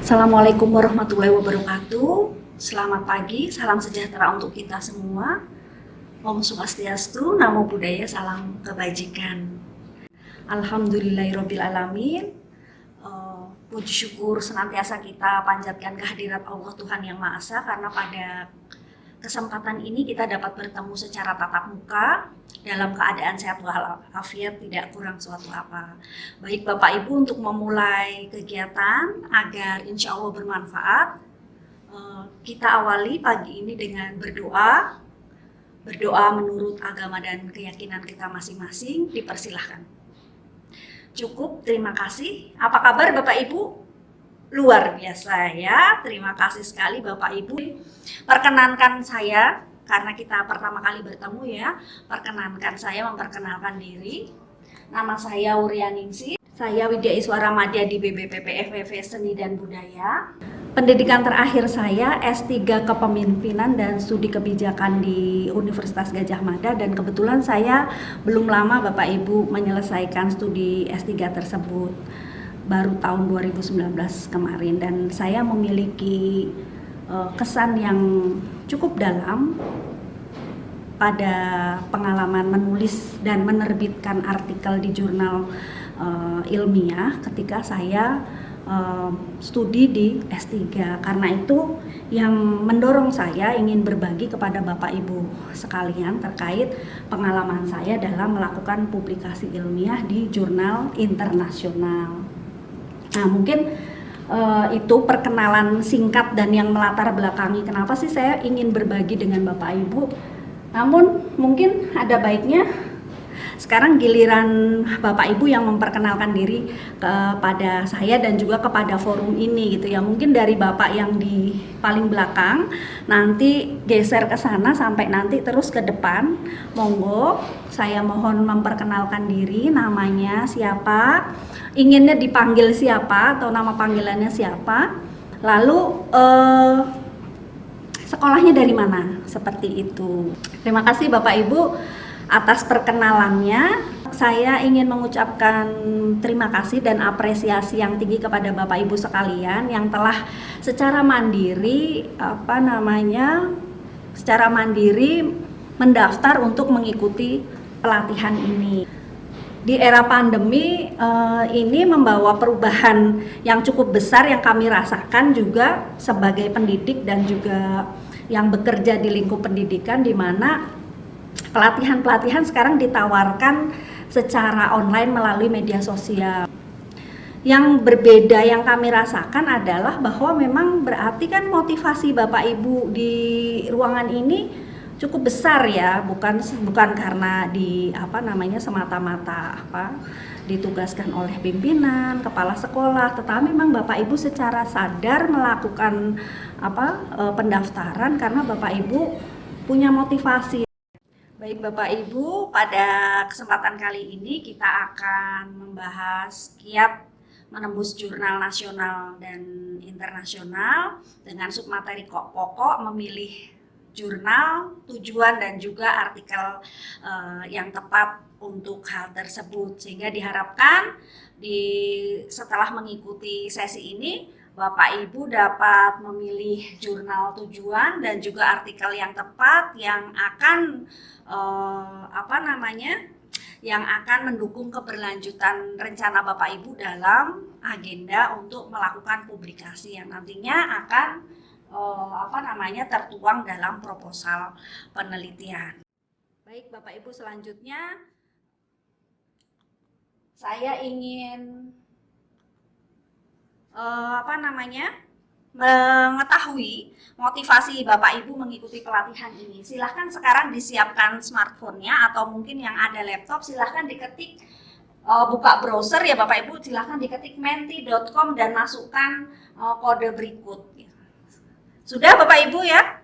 Assalamualaikum warahmatullahi wabarakatuh. Selamat pagi, salam sejahtera untuk kita semua. Om Swastiastu, Namo Buddhaya, salam kebajikan. Alhamdulillahirabbil alamin. Puji syukur senantiasa kita panjatkan kehadirat Allah Tuhan Yang Maha Esa, karena pada kesempatan ini kita dapat bertemu secara tatap muka dalam keadaan sehat walafiat, tidak kurang suatu apa. Baik Bapak Ibu, untuk memulai kegiatan agar insya Allah bermanfaat, kita awali pagi ini dengan berdoa menurut agama dan keyakinan kita masing-masing. Dipersilahkan. Cukup, terima kasih. Apa kabar Bapak Ibu? Luar biasa ya, terima kasih sekali Bapak Ibu. Perkenankan saya, karena kita pertama kali bertemu ya, perkenankan saya memperkenalkan diri. Nama saya Wuryaningsih, saya Widya Iswara Madya di BBPP FWV Seni dan Budaya. Pendidikan terakhir saya S3 Kepemimpinan dan Studi Kebijakan di Universitas Gadjah Mada, dan kebetulan saya belum lama Bapak Ibu menyelesaikan studi S3 tersebut, baru tahun 2019 kemarin, dan saya memiliki kesan yang cukup dalam pada pengalaman menulis dan menerbitkan artikel di jurnal ilmiah ketika saya studi di S3. Karena itu yang mendorong saya ingin berbagi kepada Bapak Ibu sekalian terkait pengalaman saya dalam melakukan publikasi ilmiah di jurnal internasional. Nah, mungkin itu perkenalan singkat dan yang melatar belakangi kenapa sih saya ingin berbagi dengan Bapak Ibu. Namun mungkin ada baiknya sekarang giliran Bapak Ibu yang memperkenalkan diri kepada saya dan juga kepada forum ini gitu ya. Mungkin dari Bapak yang di paling belakang nanti geser ke sana sampai nanti terus ke depan. Monggo, saya mohon memperkenalkan diri, namanya siapa, inginnya dipanggil siapa atau nama panggilannya siapa, lalu sekolahnya dari mana, seperti itu. Terima kasih Bapak Ibu atas perkenalannya. Saya ingin mengucapkan terima kasih dan apresiasi yang tinggi kepada Bapak Ibu sekalian yang telah secara mandiri secara mandiri mendaftar untuk mengikuti pelatihan ini. Di era pandemi ini membawa perubahan yang cukup besar yang kami rasakan juga sebagai pendidik dan juga yang bekerja di lingkup pendidikan, di mana pelatihan-pelatihan sekarang ditawarkan secara online melalui media sosial. Yang berbeda yang kami rasakan adalah bahwa memang berarti kan motivasi Bapak Ibu di ruangan ini cukup besar ya, bukan karena semata-mata ditugaskan oleh pimpinan, kepala sekolah, tetapi memang Bapak Ibu secara sadar melakukan pendaftaran karena Bapak Ibu punya motivasi. Baik Bapak Ibu, pada kesempatan kali ini kita akan membahas kiat menembus jurnal nasional dan internasional dengan submateri pokok memilih jurnal, tujuan dan juga artikel yang tepat untuk hal tersebut, sehingga diharapkan setelah mengikuti sesi ini Bapak Ibu dapat memilih jurnal tujuan dan juga artikel yang tepat yang akan yang akan mendukung keberlanjutan rencana Bapak Ibu dalam agenda untuk melakukan publikasi yang nantinya akan tertuang dalam proposal penelitian. Baik Bapak Ibu, selanjutnya saya ingin mengetahui motivasi Bapak Ibu mengikuti pelatihan ini. Silahkan sekarang disiapkan smartphone-nya, atau mungkin yang ada laptop silahkan diketik, buka browser ya Bapak Ibu, silahkan diketik menti.com dan masukkan kode berikut. Sudah Bapak Ibu ya?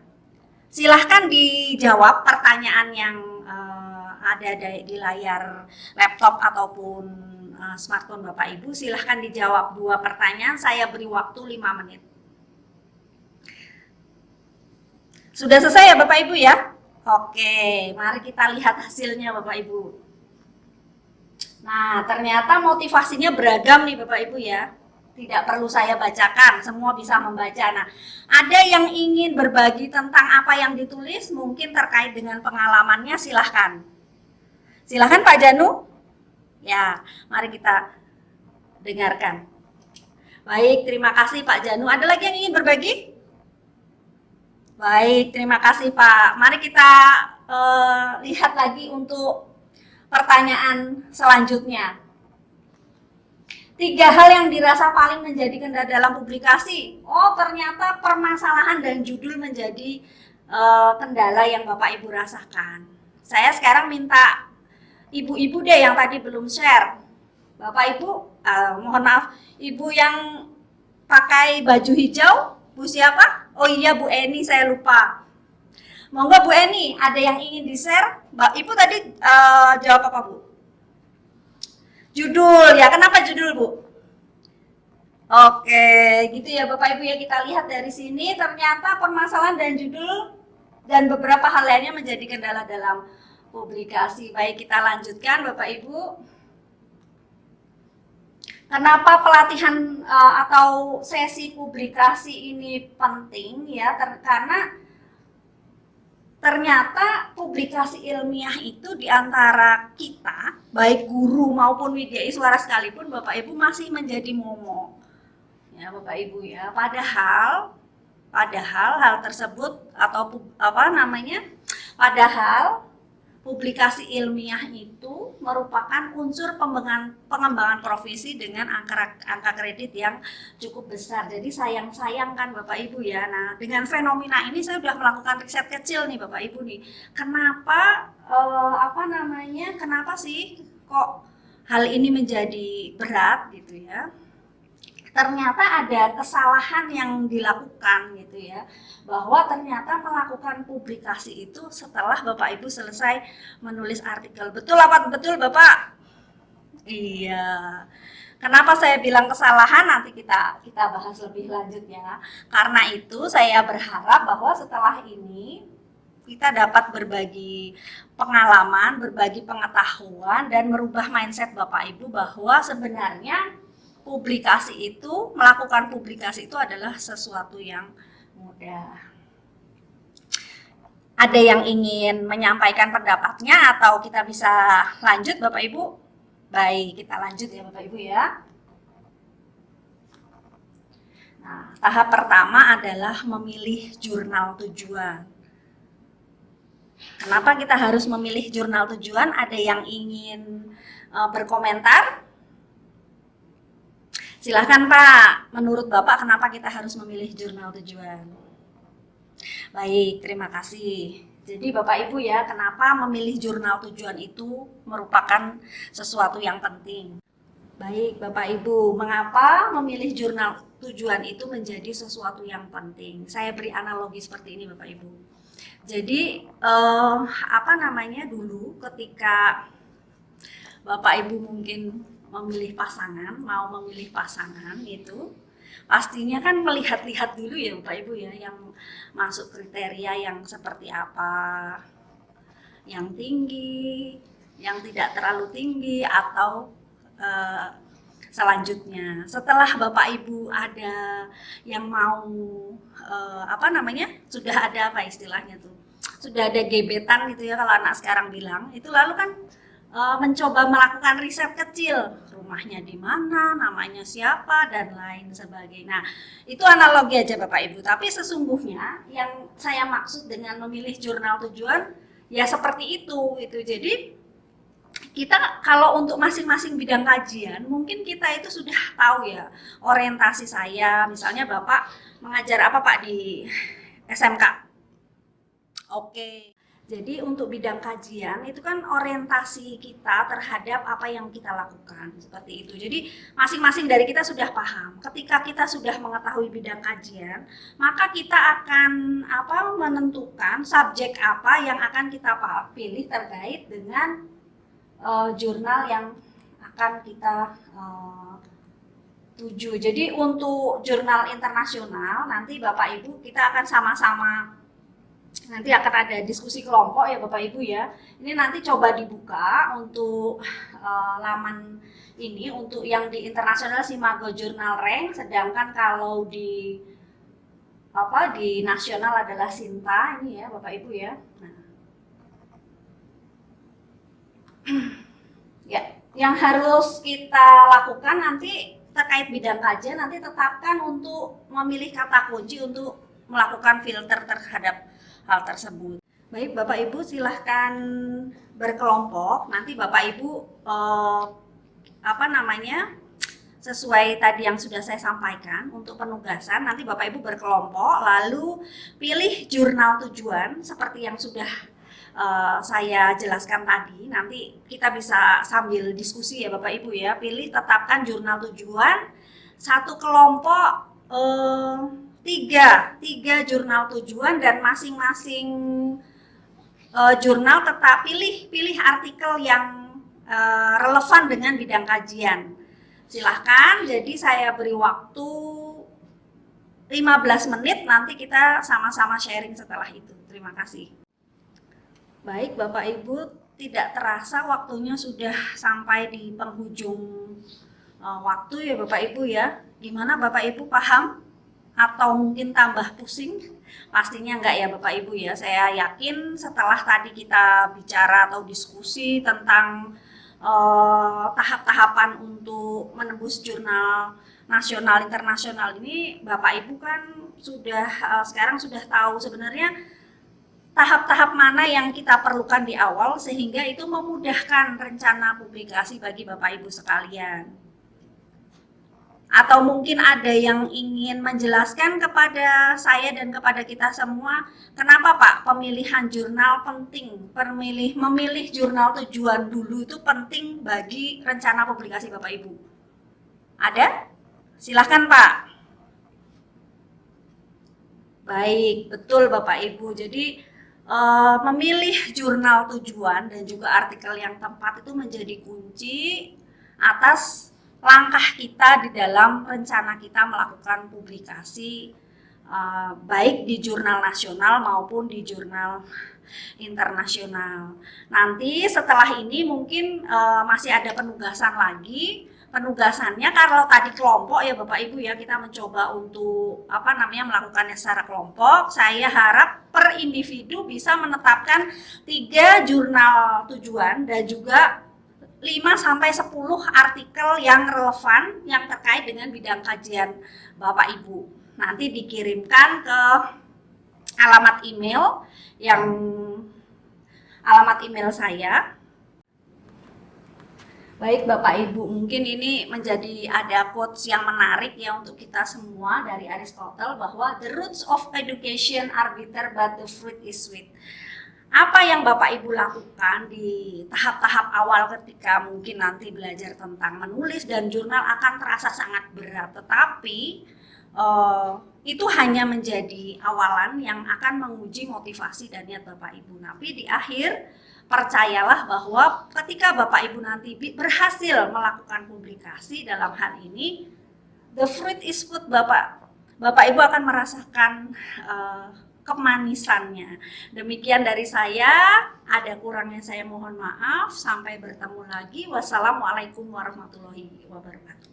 Silahkan dijawab pertanyaan yang ada di layar laptop ataupun smartphone Bapak Ibu. Silahkan dijawab 2 pertanyaan, saya beri waktu 5 menit. Sudah selesai ya Bapak Ibu ya? Oke, mari kita lihat hasilnya Bapak Ibu. Nah, ternyata motivasinya beragam nih Bapak Ibu ya. tidak perlu saya bacakan, semua bisa membaca. Nah, ada yang ingin berbagi tentang apa yang ditulis, mungkin terkait dengan pengalamannya, silahkan. Silahkan Pak Janu. Ya, mari kita dengarkan. Baik, terima kasih Pak Janu. Ada lagi yang ingin berbagi? Baik, terima kasih Pak. Mari kita lihat lagi untuk pertanyaan selanjutnya. 3 hal yang dirasa paling menjadi kendala dalam publikasi. Oh, ternyata permasalahan dan judul menjadi kendala yang Bapak Ibu rasakan. Saya sekarang minta ibu-ibu deh yang tadi belum share. Bapak Ibu, mohon maaf, Ibu yang pakai baju hijau, Bu siapa? Oh iya, Bu Eni, saya lupa. Monggo Bu Eni, ada yang ingin di-share? Mbak Ibu tadi jawab apa Bu? Judul, ya kenapa judul Bu? Oke, gitu ya Bapak Ibu ya, kita lihat dari sini ternyata permasalahan dan judul dan beberapa hal lainnya menjadi kendala dalam publikasi. Baik, kita lanjutkan Bapak Ibu. Kenapa pelatihan atau sesi publikasi ini penting ya? Karena ternyata publikasi ilmiah itu diantara kita, baik guru maupun widyaswara sekalipun, Bapak Ibu masih menjadi momok. Ya Bapak Ibu ya, padahal hal tersebut atau padahal publikasi ilmiah itu merupakan unsur pengembangan profesi dengan angka kredit yang cukup besar. Jadi sayang kan Bapak Ibu ya. Nah, dengan fenomena ini saya sudah melakukan riset kecil nih Bapak Ibu nih. Kenapa kenapa sih kok hal ini menjadi berat gitu ya? Ternyata ada kesalahan yang dilakukan gitu ya, bahwa ternyata melakukan publikasi itu setelah Bapak Ibu selesai menulis artikel. Betul apa betul Bapak? Iya. Kenapa saya bilang kesalahan, nanti kita bahas lebih lanjut ya. Karena itu saya berharap bahwa setelah ini kita dapat berbagi pengalaman, berbagi pengetahuan, dan merubah mindset Bapak Ibu bahwa sebenarnya melakukan publikasi itu adalah sesuatu yang mudah. Ada yang ingin menyampaikan pendapatnya atau kita bisa lanjut Bapak Ibu? Baik, kita lanjut ya Bapak Ibu ya. Nah, tahap pertama adalah memilih jurnal tujuan. Kenapa kita harus memilih jurnal tujuan? Ada yang ingin berkomentar? Silahkan Pak, menurut Bapak kenapa kita harus memilih jurnal tujuan? Baik, terima kasih. Jadi Bapak Ibu ya, kenapa memilih jurnal tujuan itu merupakan sesuatu yang penting? Baik Bapak Ibu, mengapa memilih jurnal tujuan itu menjadi sesuatu yang penting? Saya beri analogi seperti ini Bapak Ibu. Jadi dulu ketika Bapak Ibu mungkin mau memilih pasangan itu pastinya kan melihat-lihat dulu ya Bapak Ibu ya, yang masuk kriteria yang seperti apa, yang tinggi, yang tidak terlalu tinggi, atau selanjutnya setelah Bapak Ibu ada yang mau sudah ada sudah ada gebetan gitu ya, kalau anak sekarang bilang itu, lalu kan mencoba melakukan riset kecil, rumahnya di mana, namanya siapa, dan lain sebagainya. Nah, itu analogi aja Bapak Ibu, tapi sesungguhnya yang saya maksud dengan memilih jurnal tujuan ya seperti itu. Jadi kita kalau untuk masing-masing bidang kajian, mungkin kita itu sudah tahu ya orientasi saya, misalnya Bapak mengajar apa Pak di SMK. Oke. Jadi untuk bidang kajian itu kan orientasi kita terhadap apa yang kita lakukan, seperti itu. Jadi masing-masing dari kita sudah paham. Ketika kita sudah mengetahui bidang kajian, maka kita akan menentukan subjek apa yang akan kita pilih terkait dengan jurnal yang akan kita tuju. Jadi untuk jurnal internasional nanti Bapak Ibu kita akan sama-sama Nanti akan ada diskusi kelompok ya Bapak Ibu ya. Ini nanti coba dibuka untuk laman ini untuk yang di internasional Simago Journal Rank, sedangkan kalau di nasional adalah Sinta ini ya Bapak Ibu ya. Nah, ya, yang harus kita lakukan nanti terkait bidang kajian, nanti tetapkan untuk memilih kata kunci untuk melakukan filter terhadap hal tersebut. Baik Bapak Ibu, silahkan berkelompok. Nanti Bapak Ibu sesuai tadi yang sudah saya sampaikan untuk penugasan, nanti Bapak Ibu berkelompok lalu pilih jurnal tujuan seperti yang sudah saya jelaskan tadi. Nanti kita bisa sambil diskusi ya Bapak Ibu ya. Pilih, tetapkan jurnal tujuan. Satu kelompok tiga jurnal tujuan, dan masing-masing jurnal tetap pilih artikel yang relevan dengan bidang kajian. Silahkan, jadi saya beri waktu 15 menit, nanti kita sama-sama sharing setelah itu. Terima kasih. Baik Bapak Ibu, tidak terasa waktunya sudah sampai di penghujung waktu ya Bapak Ibu ya. Gimana Bapak Ibu, paham? Atau mungkin tambah pusing? Pastinya enggak ya Bapak Ibu ya. Saya yakin setelah tadi kita bicara atau diskusi tentang tahap-tahapan untuk menembus jurnal nasional internasional ini, Bapak Ibu kan sudah sekarang sudah tahu sebenarnya tahap-tahap mana yang kita perlukan di awal sehingga itu memudahkan rencana publikasi bagi Bapak Ibu sekalian. Atau mungkin ada yang ingin menjelaskan kepada saya dan kepada kita semua, kenapa Pak pemilihan jurnal penting, memilih jurnal tujuan dulu itu penting bagi rencana publikasi Bapak Ibu? Ada? Silahkan Pak. Baik, betul Bapak Ibu. Jadi memilih jurnal tujuan dan juga artikel yang tepat itu menjadi kunci atas langkah kita di dalam rencana kita melakukan publikasi baik di jurnal nasional maupun di jurnal internasional. Nanti setelah ini mungkin masih ada penugasan lagi. Penugasannya kalau tadi kelompok ya Bapak Ibu ya, kita mencoba untuk melakukannya secara kelompok. Saya harap per individu bisa menetapkan 3 jurnal tujuan dan juga 5-10 artikel yang relevan yang terkait dengan bidang kajian Bapak Ibu. Nanti dikirimkan ke alamat email saya. Baik Bapak Ibu, mungkin ini menjadi ada quotes yang menarik ya untuk kita semua dari Aristotle, bahwa the roots of education are bitter but the fruit is sweet. Apa yang Bapak Ibu lakukan di tahap-tahap awal ketika mungkin nanti belajar tentang menulis dan jurnal akan terasa sangat berat, tetapi itu hanya menjadi awalan yang akan menguji motivasi dan niat Bapak Ibu. Tapi di akhir, percayalah bahwa ketika Bapak Ibu nanti berhasil melakukan publikasi dalam hal ini, the fruit is sweet, Bapak Ibu akan merasakan kemanisannya. Demikian dari saya, ada kurangnya saya mohon maaf. Sampai bertemu lagi. Wassalamualaikum warahmatullahi wabarakatuh.